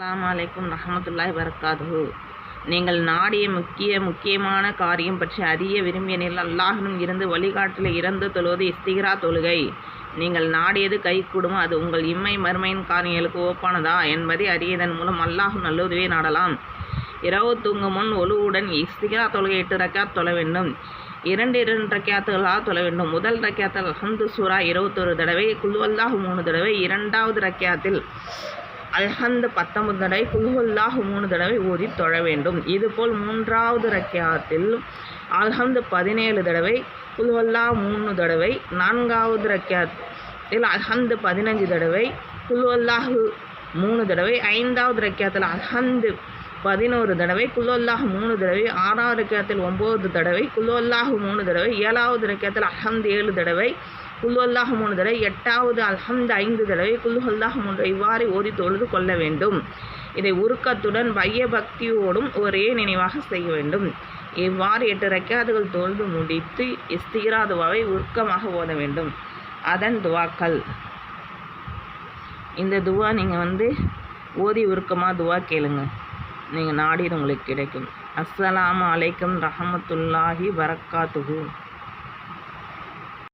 அஸ்ஸலாமு அலைக்கும் ரஹ்மத்துல்லாஹி வரகாத்துஹு. நீங்கள் நாடிய முக்கியமான காரியம் பற்றி அறிய விரும்பிய நிலையில் அல்லாஹ்விடம் இருந்து வழிகாட்டில் இறந்து தொழுவது இஸ்திக்ரா தொழுகை. நீங்கள் நாடியது கைகூடுமோ அது உங்கள் இம்மை மறுமையின் காரியங்களுக்கு ஒப்பானதா என்பதை அறியதன் மூலம் அல்லாஹ் நல்லுதவியை நாடலாம். இரவு தூங்கும் முன் ஒழுவுடன் இஸ்திக்ரா தொழுகை 8 ரக்காத் தொழ வேண்டும். 2 ரக்காத்துகளாக தொழ வேண்டும். முதல் ரக்காத்தில் அல்ஹம்து சூரா 21 தடவை, குல்ஹுவல்லாஹு 3 தடவை. இரண்டாவது ரக்காத்தில் அல்ஹம்து 19 தடவை, குல்ஹுவல்லாஹு 3 தடவை ஓதி தொழ வேண்டும். இதுபோல் மூன்றாவது ரக்காத்தில் அல்ஹம்து 17 தடவை, குல்ஹுவல்லாஹு 3 தடவை. நான்காவது ரக்காத்தில் அல்ஹம்து 15 தடவை, குல்ஹுவல்லாஹு 3 தடவை. ஐந்தாவது ரக்காத்தில் அல்ஹம்து 11 தடவை, குல்ஹுவல்லாஹு 3 தடவை. ஆறாவது ரக்காத்தில் 9 தடவை, குல்ஹுவல்லாஹு 3 தடவை. ஏழாவது ரக்காத்தில் அல்ஹம்து 7 தடவை, குல்ஹுவல்லாஹு 3 தடவை. எட்டாவது அல்ஹம்து 5 தடவை, குல்ஹுவல்லாஹு 3 தடவை. இவ்வாறு ஓதி தொழுது கொள்ள வேண்டும். இதை உருக்கத்துடன் பயபக்தியோடும் ஒரே நினைவாக செய்ய வேண்டும். இவ்வாறு 8 ரக்காத்துகள் தொழுது முடித்து இஸ்திக்ரா துவாவை உருக்கமாக ஓத வேண்டும். அதன் துவாக்கள். இந்த துவா நீங்கள் ஓதி உருக்கமாக துவா கேளுங்க. நீங்கள் நாடியது உங்களுக்கு கிடைக்கும். அஸ்ஸலாமு அலைக்கும் ரஹ்மத்துல்லாஹி வரகாத்துஹு.